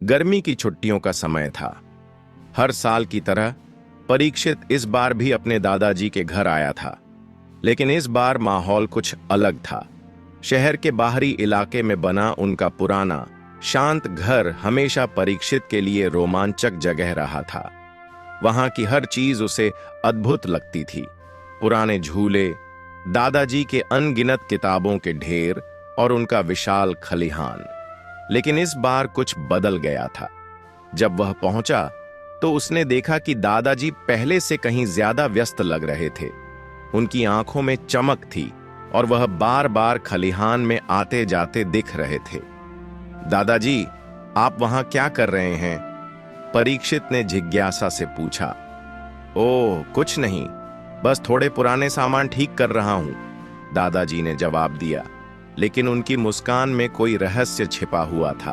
गर्मी की छुट्टियों का समय था। हर साल की तरह परीक्षित इस बार भी अपने दादाजी के घर आया था, लेकिन इस बार माहौल कुछ अलग था। शहर के बाहरी इलाके में बना उनका पुराना शांत घर हमेशा परीक्षित के लिए रोमांचक जगह रहा था। वहां की हर चीज उसे अद्भुत लगती थी। पुराने झूले, दादाजी के अनगिनत किताबों के ढेर और उनका विशाल खलिहान। लेकिन इस बार कुछ बदल गया था। जब वह पहुंचा तो उसने देखा कि दादाजी पहले से कहीं ज्यादा व्यस्त लग रहे थे। उनकी आंखों में चमक थी और वह बार बार खलिहान में आते जाते दिख रहे थे। दादाजी, आप वहां क्या कर रहे हैं? परीक्षित ने जिज्ञासा से पूछा। ओह, कुछ नहीं, बस थोड़े पुराने सामान ठीक कर रहा हूं, दादाजी ने जवाब दिया। लेकिन उनकी मुस्कान में कोई रहस्य छिपा हुआ था।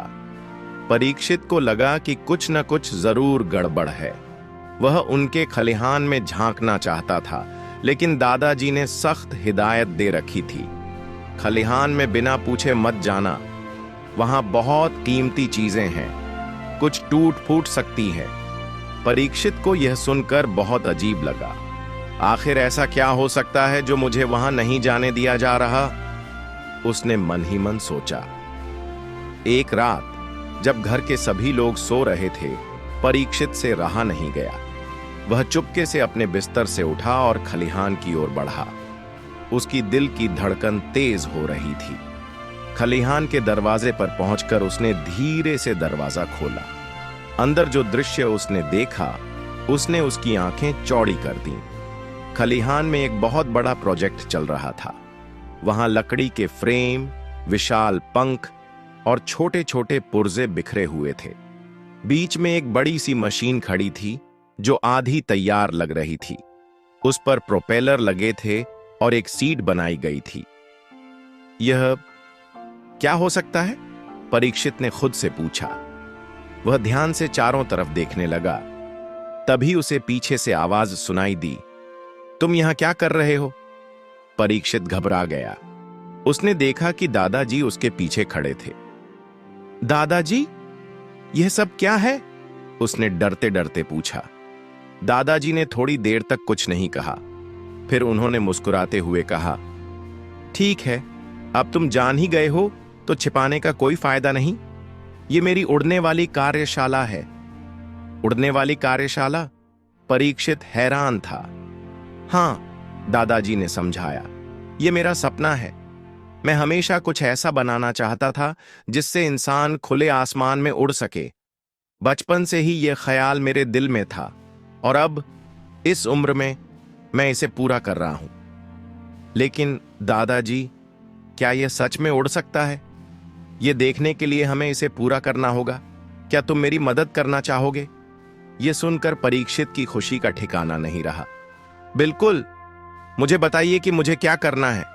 परीक्षित को लगा कि कुछ न कुछ जरूर गड़बड़ है। वह उनके खलिहान में झांकना चाहता था, लेकिन दादाजी ने सख्त हिदायत दे रखी थी। खलिहान में बिना पूछे मत जाना, वहां बहुत कीमती चीजें हैं, कुछ टूट फूट सकती हैं। परीक्षित को यह सुनकर बहुत अजीब लगा। आखिर ऐसा क्या हो सकता है जो मुझे वहां नहीं जाने दिया जा रहा? उसने मन ही मन सोचा। एक रात जब घर के सभी लोग सो रहे थे, परीक्षित से रहा नहीं गया। वह चुपके से अपने बिस्तर से उठा और खलिहान की ओर बढ़ा। उसकी दिल की धड़कन तेज हो रही थी। खलिहान के दरवाजे पर पहुंचकर उसने धीरे से दरवाजा खोला। अंदर जो दृश्य उसने देखा, उसने उसकी आंखें चौड़ी कर दी। खलिहान में एक बहुत बड़ा प्रोजेक्ट चल रहा था। वहां लकड़ी के फ्रेम, विशाल पंख और छोटे छोटे पुर्जे बिखरे हुए थे। बीच में एक बड़ी सी मशीन खड़ी थी जो आधी तैयार लग रही थी। उस पर प्रोपेलर लगे थे और एक सीट बनाई गई थी। यह क्या हो सकता है? परीक्षित ने खुद से पूछा। वह ध्यान से चारों तरफ देखने लगा। तभी उसे पीछे से आवाज सुनाई दी। तुम यहां क्या कर रहे हो? परीक्षित घबरा गया। उसने देखा कि दादाजी उसके पीछे खड़े थे। दादाजी, यह सब क्या है? उसने डरते डरते पूछा। दादाजी ने थोड़ी देर तक कुछ नहीं कहा। फिर उन्होंने मुस्कुराते हुए कहा, ठीक है, अब तुम जान ही गए हो तो छिपाने का कोई फायदा नहीं। यह मेरी उड़ने वाली कार्यशाला है। उड़ने वाली कार्यशाला? परीक्षित हैरान था। हां, दादाजी ने समझाया, यह मेरा सपना है। मैं हमेशा कुछ ऐसा बनाना चाहता था जिससे इंसान खुले आसमान में उड़ सके। बचपन से ही यह ख्याल मेरे दिल में था और अब इस उम्र में मैं इसे पूरा कर रहा हूं। लेकिन दादाजी, क्या यह सच में उड़ सकता है? यह देखने के लिए हमें इसे पूरा करना होगा। क्या तुम मेरी मदद करना चाहोगे? यह सुनकर परीक्षित की खुशी का ठिकाना नहीं रहा। बिल्कुल, मुझे बताइए कि मुझे क्या करना है।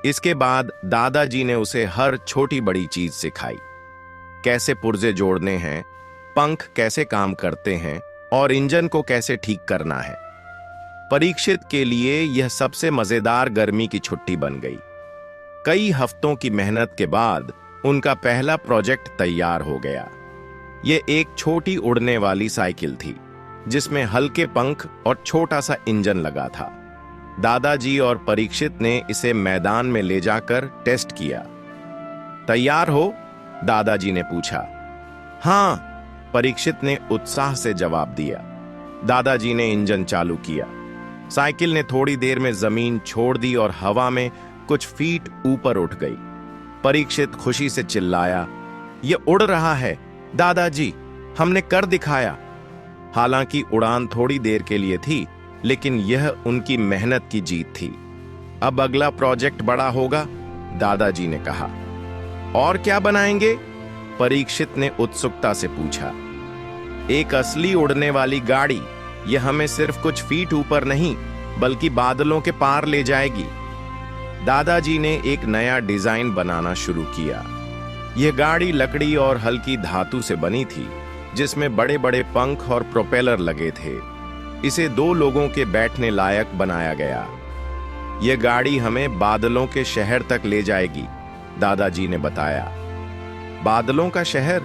इसके बाद दादाजी ने उसे हर छोटी बड़ी चीज सिखाई। कैसे पुर्जे जोड़ने हैं, पंख कैसे काम करते हैं और इंजन को कैसे ठीक करना है। परीक्षित के लिए यह सबसे मजेदार गर्मी की छुट्टी बन गई। कई हफ्तों की मेहनत के बाद उनका पहला प्रोजेक्ट तैयार हो गया। यह एक छोटी उड़ने वाली साइकिल थी जिसमें हल्के पंख और छोटा सा इंजन लगा था। दादाजी और परीक्षित ने इसे मैदान में ले जाकर टेस्ट किया। तैयार हो? दादाजी ने पूछा। हां, परीक्षित ने उत्साह से जवाब दिया। दादाजी ने इंजन चालू किया। साइकिल ने थोड़ी देर में जमीन छोड़ दी और हवा में कुछ फीट ऊपर उठ गई। परीक्षित खुशी से चिल्लाया, यह उड़ रहा है दादाजी, हमने कर दिखाया। हालांकि उड़ान थोड़ी देर के लिए थी, लेकिन यह उनकी मेहनत की जीत थी। अब अगला प्रोजेक्ट बड़ा होगा, दादाजी ने कहा। और क्या बनाएंगे? परीक्षित ने उत्सुकता से पूछा। एक असली उड़ने वाली गाड़ी। यह हमें सिर्फ कुछ फीट ऊपर नहीं, बल्कि बादलों के पार ले जाएगी। दादाजी ने एक नया डिजाइन बनाना शुरू किया। यह गाड़ी लकड़ी और हल्की धातु से बनी थी, जिसमें बड़े बड़े पंख और प्रोपेलर लगे थे। इसे 2 लोगों के बैठने लायक बनाया गया। यह गाड़ी हमें बादलों के शहर तक ले जाएगी, दादाजी ने बताया। बादलों का शहर?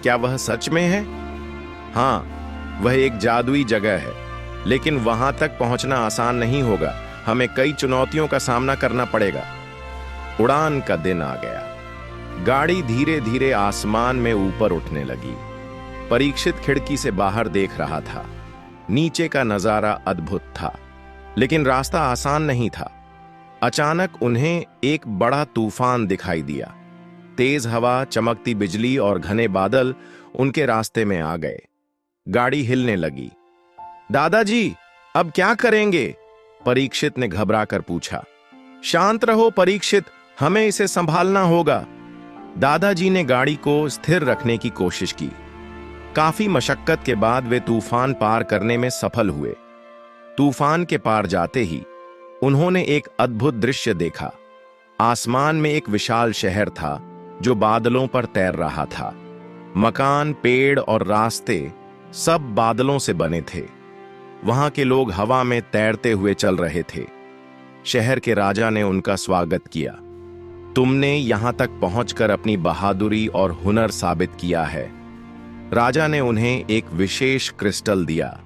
क्या वह सच में है? हाँ, वह एक जादुई जगह है, लेकिन वहां तक पहुंचना आसान नहीं होगा। हमें कई चुनौतियों का सामना करना पड़ेगा। उड़ान का दिन आ गया। गाड़ी धीरे धीरे आसमान में ऊपर उठने लगी। परीक्षित खिड़की से बाहर देख रहा था। नीचे का नजारा अद्भुत था, लेकिन रास्ता आसान नहीं था। अचानक उन्हें एक बड़ा तूफान दिखाई दिया। तेज हवा, चमकती बिजली और घने बादल उनके रास्ते में आ गए। गाड़ी हिलने लगी। दादाजी, अब क्या करेंगे? परीक्षित ने घबराकर पूछा। शांत रहो परीक्षित, हमें इसे संभालना होगा। दादाजी ने गाड़ी को स्थिर रखने की कोशिश की। काफी मशक्कत के बाद वे तूफान पार करने में सफल हुए। तूफान के पार जाते ही उन्होंने एक अद्भुत दृश्य देखा। आसमान में एक विशाल शहर था जो बादलों पर तैर रहा था। मकान, पेड़ और रास्ते सब बादलों से बने थे। वहां के लोग हवा में तैरते हुए चल रहे थे। शहर के राजा ने उनका स्वागत किया। तुमने यहां तक पहुंचकर अपनी बहादुरी और हुनर साबित किया है। राजा ने उन्हें एक विशेष क्रिस्टल दिया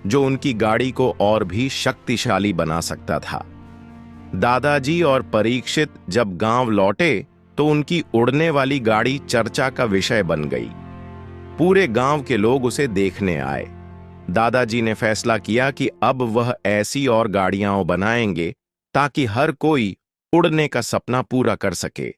जो उनकी गाड़ी को और भी शक्तिशाली बना सकता था। दादाजी और परीक्षित जब गांव लौटे तो उनकी उड़ने वाली गाड़ी चर्चा का विषय बन गई। पूरे गांव के लोग उसे देखने आए। दादाजी ने फैसला किया कि अब वह ऐसी और गाड़ियां बनाएंगे ताकि हर कोई उड़ने का सपना पूरा कर सके।